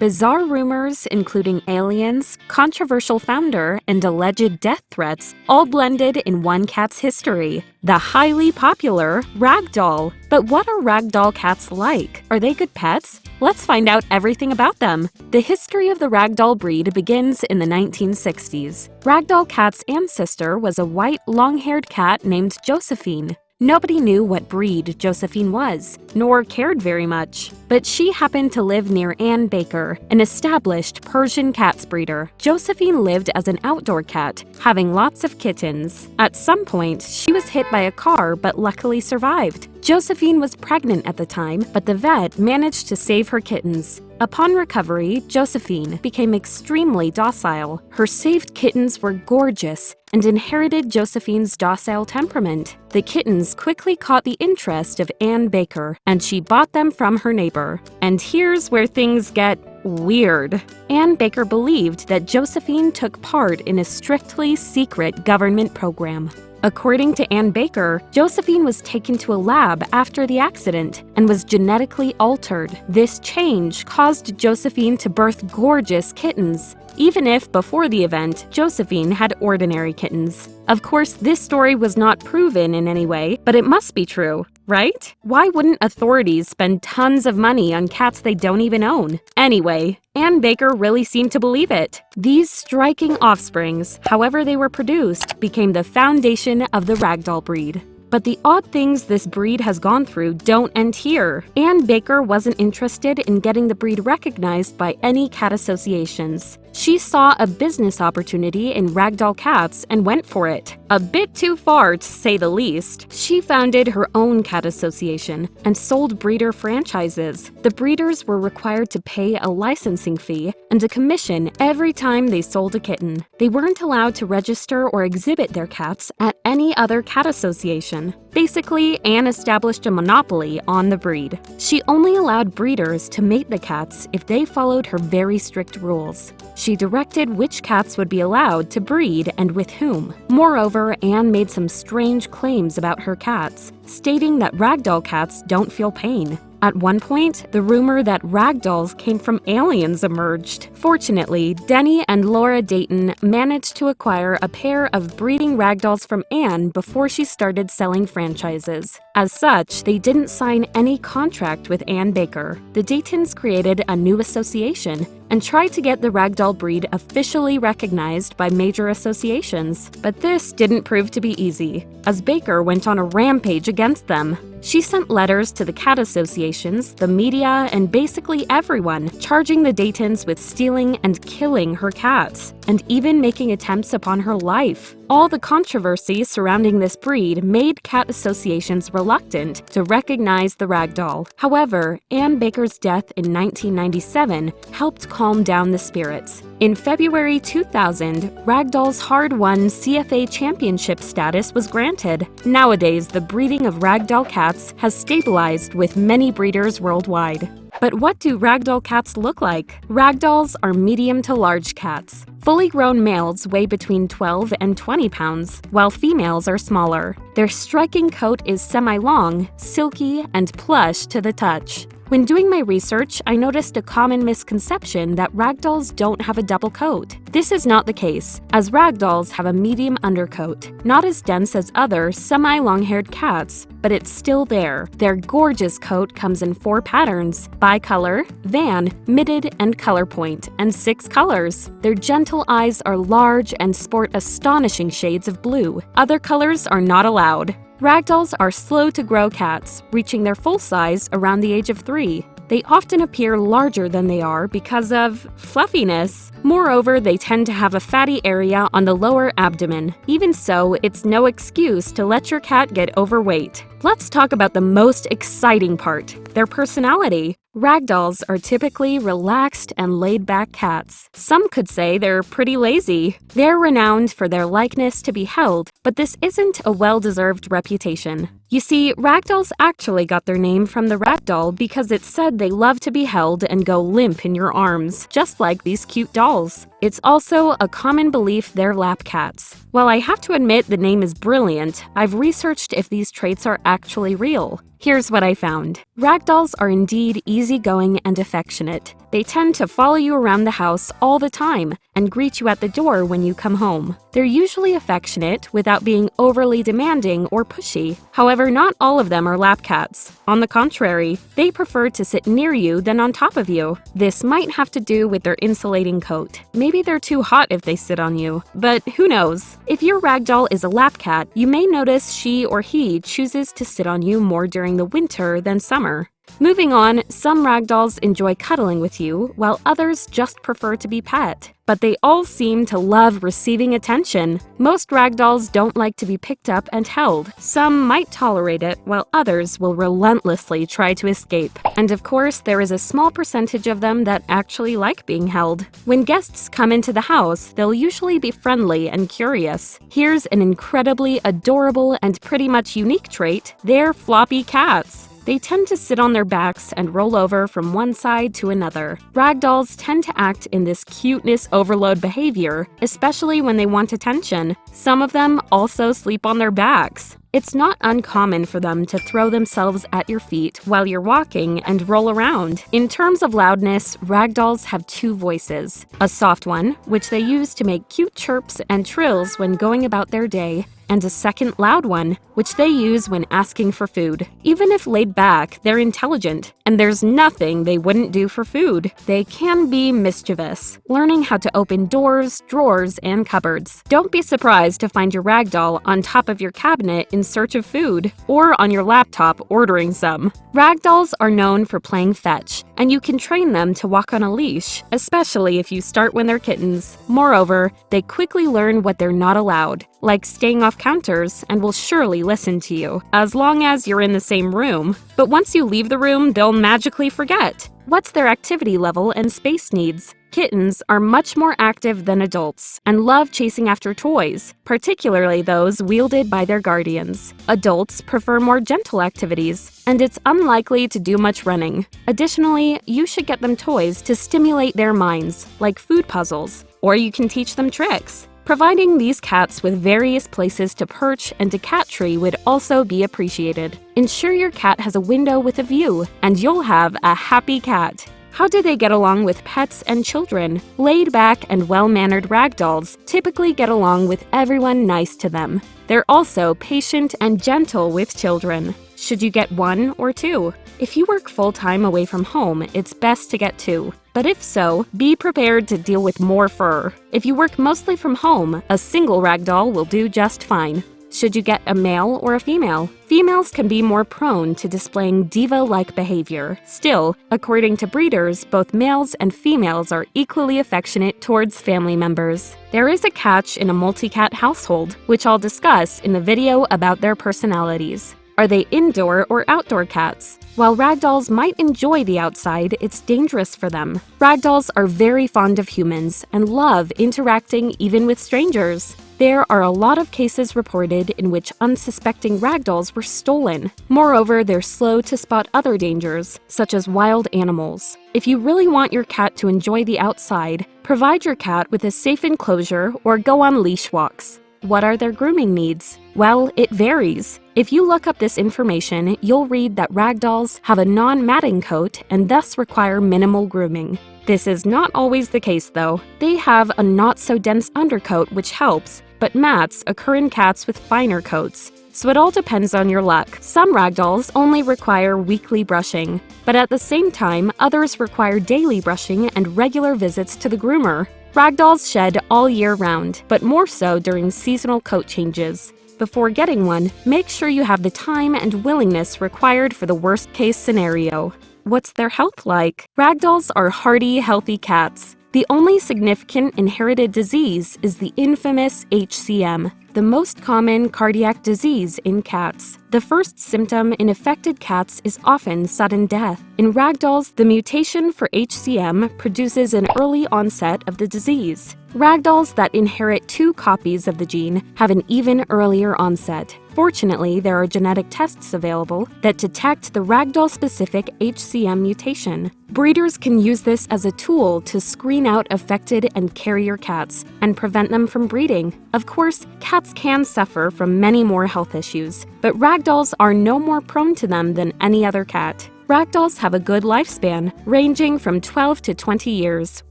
Bizarre rumors, including aliens, controversial founder, and alleged death threats, all blended in one cat's history: the highly popular Ragdoll. But what are Ragdoll cats like? Are they good pets? Let's find out everything about them. The history of the Ragdoll breed begins in the 1960s. Ragdoll Cat's ancestor was a white, long-haired cat named Josephine. Nobody knew what breed Josephine was, nor cared very much. But she happened to live near Ann Baker, an established Persian cats breeder. Josephine lived as an outdoor cat, having lots of kittens. At some point, she was hit by a car but luckily survived. Josephine was pregnant at the time, but the vet managed to save her kittens. Upon recovery, Josephine became extremely docile. Her saved kittens were gorgeous and inherited Josephine's docile temperament. The kittens quickly caught the interest of Ann Baker, and she bought them from her neighbor. And here's where things get weird. Ann Baker believed that Josephine took part in a strictly secret government program. According to Ann Baker, Josephine was taken to a lab after the accident and was genetically altered. This change caused Josephine to birth gorgeous kittens, even if before the event, Josephine had ordinary kittens. Of course, this story was not proven in any way, but it must be true, right? Why wouldn't authorities spend tons of money on cats they don't even own? Anyway, Ann Baker really seemed to believe it. These striking offsprings, however they were produced, became the foundation of the Ragdoll breed. But the odd things this breed has gone through don't end here. Ann Baker wasn't interested in getting the breed recognized by any cat associations. She saw a business opportunity in Ragdoll Cats and went for it. A bit too far, to say the least. She founded her own cat association and sold breeder franchises. The breeders were required to pay a licensing fee and a commission every time they sold a kitten. They weren't allowed to register or exhibit their cats at any other cat association. Basically, Anne established a monopoly on the breed. She only allowed breeders to mate the cats if they followed her very strict rules. She directed which cats would be allowed to breed and with whom. Moreover, Anne made some strange claims about her cats, stating that Ragdoll cats don't feel pain. At one point, the rumor that ragdolls came from aliens emerged. Fortunately, Denny and Laura Dayton managed to acquire a pair of breeding ragdolls from Anne before she started selling franchises. As such, they didn't sign any contract with Ann Baker. The Daytons created a new association and tried to get the ragdoll breed officially recognized by major associations. But this didn't prove to be easy, as Baker went on a rampage against them. She sent letters to the cat associations, the media, and basically everyone, charging the Daytons with stealing and killing her cats, and even making attempts upon her life. All the controversy surrounding this breed made cat associations reluctant to recognize the ragdoll. However, Ann Baker's death in 1997 helped calm down the spirits. In February 2000, Ragdoll's hard-won CFA championship status was granted. Nowadays, the breeding of Ragdoll cats has stabilized with many breeders worldwide. But what do Ragdoll cats look like? Ragdolls are medium to large cats. Fully grown males weigh between 12 and 20 pounds, while females are smaller. Their striking coat is semi-long, silky, and plush to the touch. When doing my research, I noticed a common misconception that ragdolls don't have a double coat. This is not the case, as ragdolls have a medium undercoat, not as dense as other semi-long-haired cats, but it's still there. Their gorgeous coat comes in 4 patterns: bicolor, van, mitted, and color point, and 6 colors. Their gentle eyes are large and sport astonishing shades of blue. Other colors are not allowed. Ragdolls are slow-to-grow cats, reaching their full size around the age of 3. They often appear larger than they are because of fluffiness. Moreover, they tend to have a fatty area on the lower abdomen. Even so, it's no excuse to let your cat get overweight. Let's talk about the most exciting part: their personality. Ragdolls are typically relaxed and laid-back cats. Some could say they're pretty lazy. They're renowned for their likeness to be held, but this isn't a well-deserved reputation. You see, ragdolls actually got their name from the ragdoll because it said they love to be held and go limp in your arms, just like these cute dolls. It's also a common belief they're lap cats. While I have to admit the name is brilliant, I've researched if these traits are actually real. Here's what I found. Ragdolls are indeed easygoing and affectionate. They tend to follow you around the house all the time and greet you at the door when you come home. They're usually affectionate without being overly demanding or pushy. However, not all of them are lap cats. On the contrary, they prefer to sit near you than on top of you. This might have to do with their insulating coat. Maybe they're too hot if they sit on you, but who knows? If your ragdoll is a lap cat, you may notice she or he chooses to sit on you more during the winter than summer. Moving on, some ragdolls enjoy cuddling with you, while others just prefer to be pet. But they all seem to love receiving attention. Most ragdolls don't like to be picked up and held. Some might tolerate it, while others will relentlessly try to escape. And of course, there is a small percentage of them that actually like being held. When guests come into the house, they'll usually be friendly and curious. Here's an incredibly adorable and pretty much unique trait: they're floppy cats. They tend to sit on their backs and roll over from one side to another. Ragdolls tend to act in this cuteness overload behavior, especially when they want attention. Some of them also sleep on their backs. It's not uncommon for them to throw themselves at your feet while you're walking and roll around. In terms of loudness, ragdolls have two voices: a soft one, which they use to make cute chirps and trills when going about their day, and a second loud one, which they use when asking for food. Even if laid back, they're intelligent, and there's nothing they wouldn't do for food. They can be mischievous, learning how to open doors, drawers, and cupboards. Don't be surprised to find your ragdoll on top of your cabinet in search of food, or on your laptop ordering some. Ragdolls are known for playing fetch, and you can train them to walk on a leash, especially if you start when they're kittens. Moreover, they quickly learn what they're not allowed, like staying off counters, and will surely listen to you, as long as you're in the same room. But once you leave the room, they'll magically forget. What's their activity level and space needs? Kittens are much more active than adults and love chasing after toys, particularly those wielded by their guardians. Adults prefer more gentle activities, and it's unlikely to do much running. Additionally, you should get them toys to stimulate their minds, like food puzzles, or you can teach them tricks. Providing these cats with various places to perch and a cat tree would also be appreciated. Ensure your cat has a window with a view, and you'll have a happy cat. How do they get along with pets and children? Laid-back and well-mannered ragdolls typically get along with everyone nice to them. They're also patient and gentle with children. Should you get one or two? If you work full-time away from home, it's best to get two. But if so, be prepared to deal with more fur. If you work mostly from home, a single ragdoll will do just fine. Should you get a male or a female? Females can be more prone to displaying diva-like behavior. Still, according to breeders, both males and females are equally affectionate towards family members. There is a catch in a multi-cat household, which I'll discuss in the video about their personalities. Are they indoor or outdoor cats? While ragdolls might enjoy the outside, it's dangerous for them. Ragdolls are very fond of humans and love interacting even with strangers. There are a lot of cases reported in which unsuspecting ragdolls were stolen. Moreover, they're slow to spot other dangers, such as wild animals. If you really want your cat to enjoy the outside, provide your cat with a safe enclosure or go on leash walks. What are their grooming needs? Well, it varies. If you look up this information, you'll read that ragdolls have a non-matting coat and thus require minimal grooming. This is not always the case, though. They have a not-so-dense undercoat which helps, but mats occur in cats with finer coats. So it all depends on your luck. Some ragdolls only require weekly brushing, but at the same time, others require daily brushing and regular visits to the groomer. Ragdolls shed all year round, but more so during seasonal coat changes. Before getting one, make sure you have the time and willingness required for the worst-case scenario. What's their health like? Ragdolls are hardy, healthy cats. The only significant inherited disease is the infamous HCM, the most common cardiac disease in cats. The first symptom in affected cats is often sudden death. In ragdolls, the mutation for HCM produces an early onset of the disease. Ragdolls that inherit 2 copies of the gene have an even earlier onset. Fortunately, there are genetic tests available that detect the ragdoll-specific HCM mutation. Breeders can use this as a tool to screen out affected and carrier cats and prevent them from breeding. Of course, cats can suffer from many more health issues, but ragdolls are no more prone to them than any other cat. Ragdolls have a good lifespan, ranging from 12 to 20 years,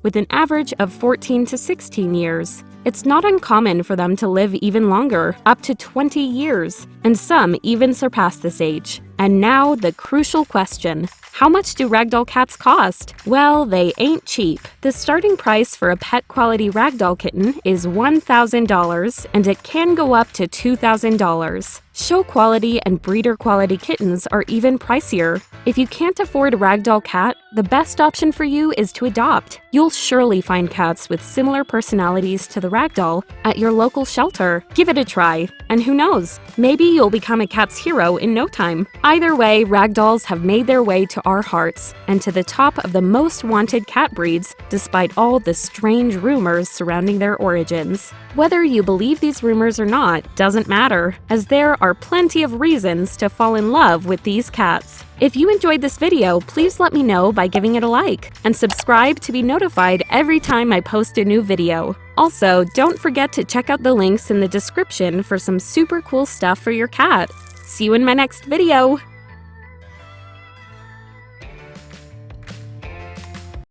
with an average of 14 to 16 years. It's not uncommon for them to live even longer, up to 20 years, and some even surpass this age. And now, the crucial question. How much do ragdoll cats cost? Well, they ain't cheap. The starting price for a pet-quality ragdoll kitten is $1,000, and it can go up to $2,000. Show-quality and breeder-quality kittens are even pricier. If you can't afford a ragdoll cat, the best option for you is to adopt. You'll surely find cats with similar personalities to the ragdoll at your local shelter. Give it a try, and who knows, maybe you'll become a cat's hero in no time. Either way, ragdolls have made their way to our hearts and to the top of the most wanted cat breeds, despite all the strange rumors surrounding their origins. Whether you believe these rumors or not doesn't matter, as there are plenty of reasons to fall in love with these cats. If you enjoyed this video, please let me know by giving it a like, and subscribe to be notified every time I post a new video. Also, don't forget to check out the links in the description for some super cool stuff for your cat. See you in my next video!